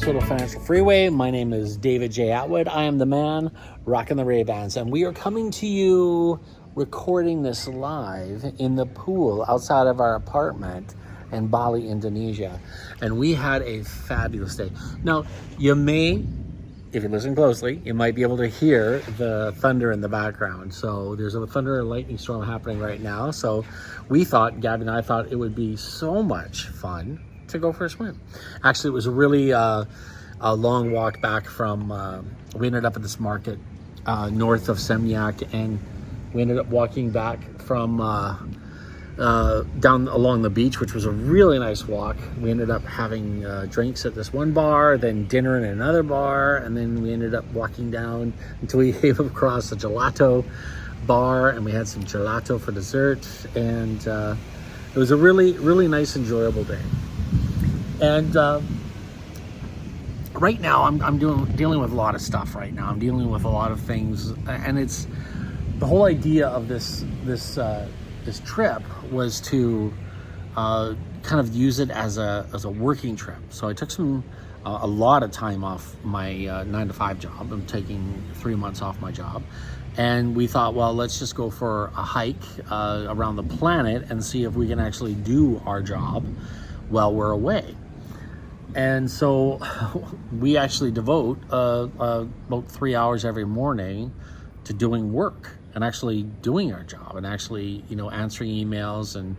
episode of Financial Freeway. My name is David J. Attwood. I am the man rocking the Ray-Bans, and we are coming to you recording this live in the pool outside of our apartment in Bali, Indonesia. And we had a fabulous day. Now, you may, if you listen closely, you might be able to hear the thunder in the background. So there's a thunder and lightning storm happening right now. So we thought, Gabby and I thought it would be so much fun to go for a swim. Actually, it was really a long walk back from, we ended up at this market north of Semyak, and we ended up walking back from down along the beach, which was a really nice walk. We ended up having drinks at this one bar, then dinner in another bar, and then we ended up walking down until we came across a gelato bar, and we had some gelato for dessert, and it was a really, really nice, enjoyable day. And right now, I'm dealing with a lot of stuff right now. I'm dealing with a lot of things, and it's the whole idea of this trip was to kind of use it as a working trip. So I took a lot of time off my 9-to-5 job. I'm taking 3 months off my job, and we thought, well, let's just go for a hike around the planet and see if we can actually do our job while we're away. And so we actually devote about 3 hours every morning to doing work and actually doing our job and actually, answering emails and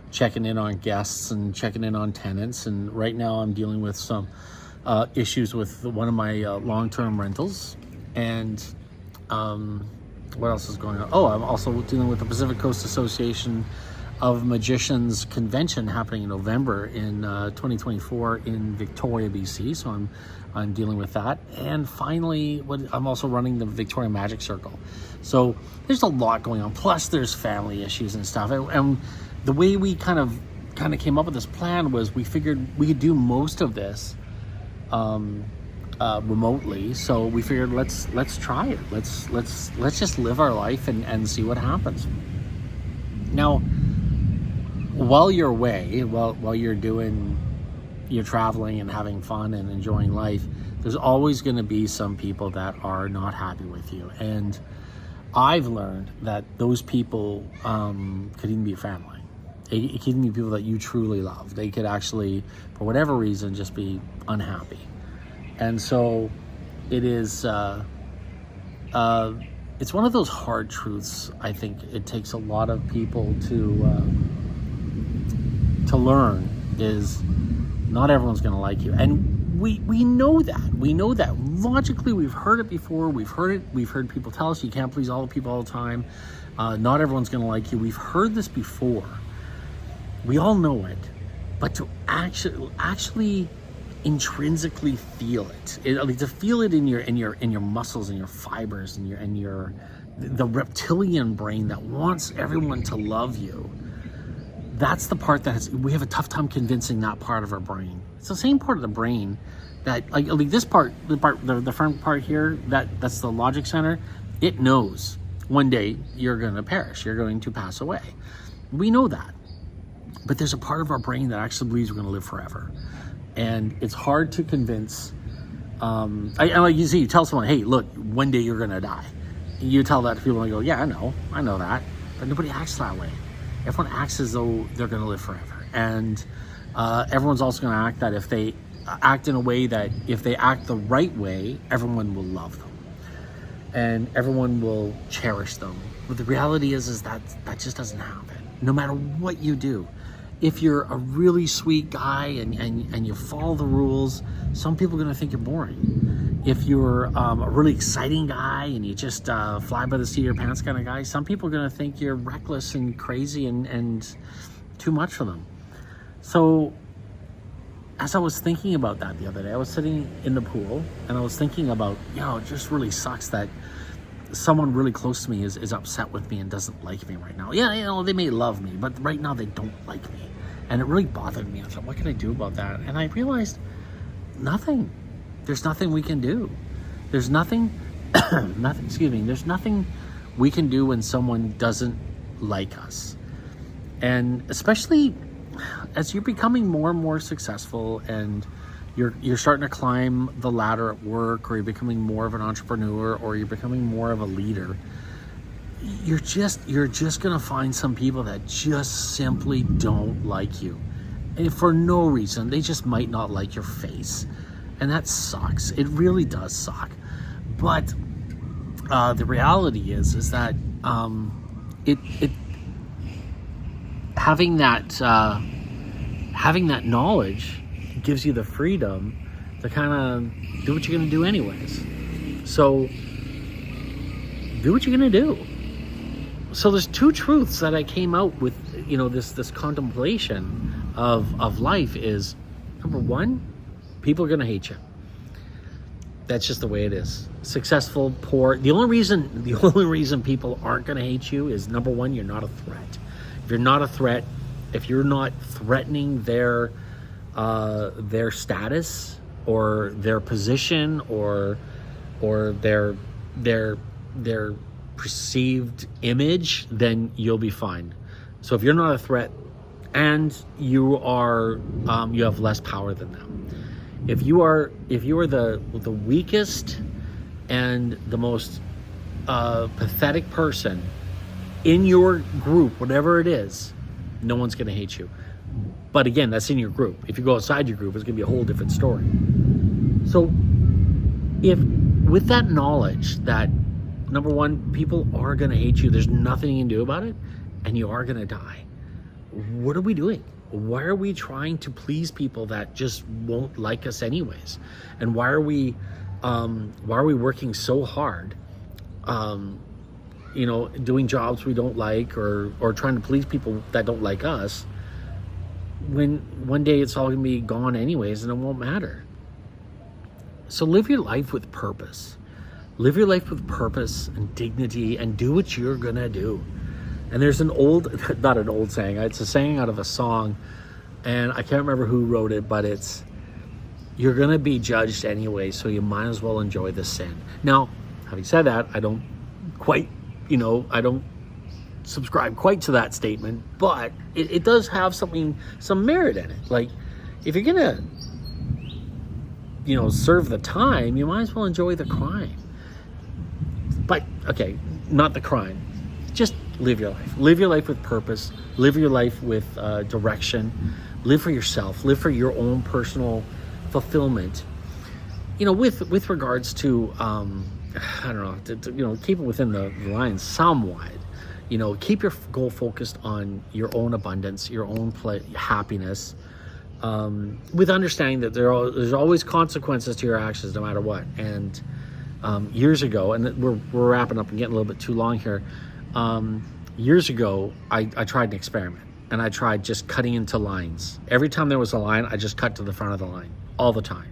checking in on guests and checking in on tenants. And right now I'm dealing with some issues with one of my long-term rentals. And what else is going on? Oh, I'm also dealing with the Pacific Coast Association of Magicians convention happening in November in 2024 in Victoria, BC. So I'm dealing with that. And finally, I'm also running the Victoria Magic Circle. So there's a lot going on. Plus there's family issues and stuff. And the way we kind of came up with this plan was we figured we could do most of this remotely. So we figured let's try it. Let's just live our life and see what happens. Now, while you're away, while you're traveling and having fun and enjoying life, there's always going to be some people that are not happy with you. And I've learned that those people could even be a family. It could even be people that you truly love. They could actually, for whatever reason, just be unhappy. And so it is, it's one of those hard truths. I think it takes a lot of people to learn, is not everyone's going to like you. And we know that logically. We've heard it before. We've heard people tell us you can't please all the people all the time. Not everyone's going to like you. We've heard this before. We all know it, but to actually intrinsically feel it, to feel it in your muscles and your fibers and the reptilian brain that wants everyone to love you. That's the part we have a tough time convincing that part of our brain. It's the same part of the brain that, like this part, the front part here, that's the logic center. It knows one day you're going to perish. You're going to pass away. We know that. But there's a part of our brain that actually believes we're going to live forever. And it's hard to convince. Like you see, you tell someone, hey, look, one day you're going to die. You tell that to people and they go, yeah, I know that. But nobody acts that way. Everyone acts as though they're going to live forever. And everyone's also going to act that if they act in a way that if they act the right way, everyone will love them. And everyone will cherish them. But the reality is that just doesn't happen. No matter what you do. If you're a really sweet guy and you follow the rules, some people are going to think you're boring. If you're a really exciting guy and you just fly by the seat of your pants kind of guy, some people are going to think you're reckless and crazy and too much for them. So as I was thinking about that the other day, I was sitting in the pool and I was thinking about, it just really sucks that someone really close to me is upset with me and doesn't like me right now. Yeah, they may love me, but right now they don't like me. And it really bothered me. I thought, what can I do about that? And I realized nothing. There's nothing we can do. There's nothing, there's nothing we can do when someone doesn't like us. And especially as you're becoming more and more successful and you're starting to climb the ladder at work, or you're becoming more of an entrepreneur, or you're becoming more of a leader, you're just going to find some people that just simply don't like you. And for no reason. They just might not like your face. And that sucks. It really does suck. But the reality is that having that knowledge gives you the freedom to kind of do what you're going to do anyways. So do what you're going to do. So there's two truths that I came out with, this contemplation of life is, number one, people are going to hate you. That's just the way it is. Successful, poor. The only reason people aren't going to hate you is, number one, you're not a threat. If you're not a threat, if you're not threatening their status or their position or their perceived image, then you'll be fine. So if you're not a threat and you have less power than them. If you are the weakest and the most pathetic person in your group, whatever it is, no one's going to hate you. But again, that's in your group. If you go outside your group, it's going to be a whole different story. So if with that knowledge that, number one, people are going to hate you, there's nothing you can do about it, and you are going to die, what are we doing? Why are we trying to please people that just won't like us anyways? And why are we working so hard, doing jobs we don't like, or trying to please people that don't like us, when one day it's all going to be gone anyways and it won't matter? So live your life with purpose. Live your life with purpose and dignity, and do what you're going to do. And there's not an old saying, it's a saying out of a song, and I can't remember who wrote it, but it's, you're going to be judged anyway, so you might as well enjoy the sin. Now, having said that, I don't subscribe quite to that statement, but it does have some merit in it. Like, if you're going to, serve the time, you might as well enjoy the crime. But, okay, not the crime. Just live your life. Live your life with purpose. Live your life with direction. Live for yourself. Live for your own personal fulfillment. With regards to, keep it within the lines somewhat. Keep your goal focused on your own abundance, your own happiness, with understanding that there's always consequences to your actions, no matter what. And years ago, and we're wrapping up and getting a little bit too long here. Years ago, I tried an experiment, and I tried just cutting into lines. Every time there was a line, I just cut to the front of the line, all the time,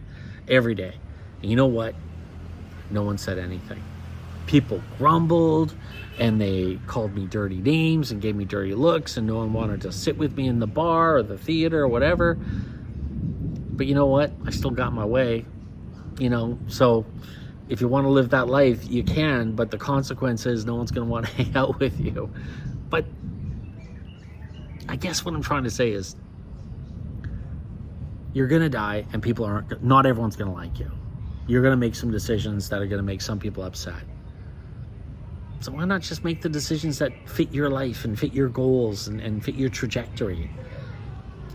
every day. And you know what? No one said anything. People grumbled, and they called me dirty names and gave me dirty looks, and no one wanted to sit with me in the bar or the theater or whatever. But you know what? I still got my way, so if you want to live that life, you can, but the consequence is no one's going to want to hang out with you. But I guess what I'm trying to say is, you're going to die, and not everyone's going to like you. You're going to make some decisions that are going to make some people upset. So why not just make the decisions that fit your life and fit your goals and fit your trajectory?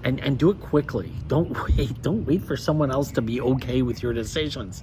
And do it quickly. Don't wait for someone else to be okay with your decisions.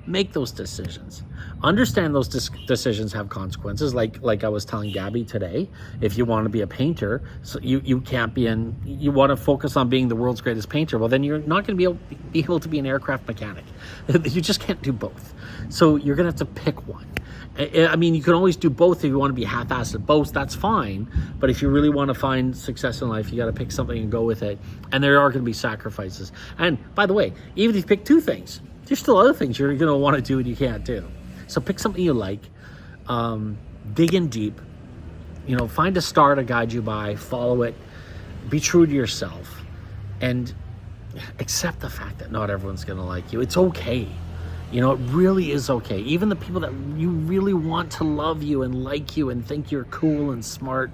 Make those decisions. Understand those decisions have consequences. Like I was telling Gabby today, if you want to be a painter, so you can't be you want to focus on being the world's greatest painter, well, then you're not going to be able to be an aircraft mechanic. You just can't do both. So you're going to have to pick one. I mean, you can always do both if you want to be half-assed at both, that's fine. But if you really want to find success in life, you got to pick something and go with it. And there are going to be sacrifices. And by the way, even if you pick two things, there's still other things you're going to want to do and you can't do. So pick something you like, dig in deep, find a star to guide you by, follow it, be true to yourself, and accept the fact that not everyone's going to like you. It's okay. It really is okay. Even the people that you really want to love you and like you and think you're cool and smart,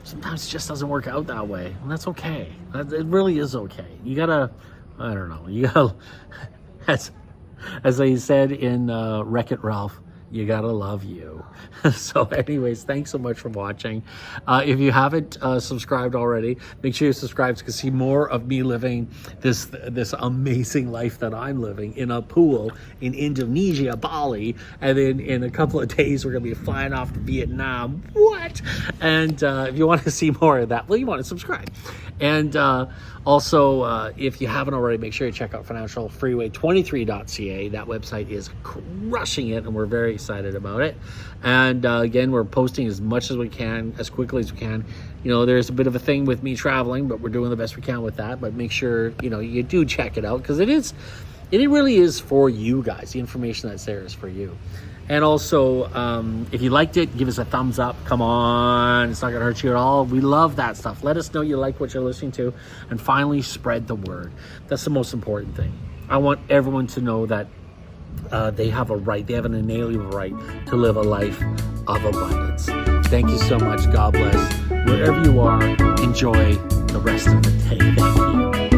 sometimes it just doesn't work out that way. And that's okay. It really is okay. You got to I don't know. You gotta, as I said in Wreck-It Ralph, you gotta love you. So anyways, thanks so much for watching. If you haven't subscribed already, make sure you subscribe to see more of me living this amazing life that I'm living in a pool in Indonesia, Bali, and then in a couple of days we're gonna be flying off to Vietnam. What? And if you want to see more of that, well, you want to subscribe. And also, if you haven't already, make sure you check out Financial Freeway 23.ca. That website is crushing it, and we're very excited about it. And again, we're posting as much as we can, as quickly as we can. You know, there's a bit of a thing with me traveling, but we're doing the best we can with that. But make sure, you know, you do check it out, because it really is for you guys. The information that's there is for you. And also, if you liked it, give us a thumbs up. Come on, it's not gonna hurt you at all. We love that stuff. Let us know you like what you're listening to, and finally spread the word. That's the most important thing. I want everyone to know that they have a right, they have an inalienable right to live a life of abundance. Thank you so much. God bless. Wherever you are, enjoy the rest of the day. Thank you.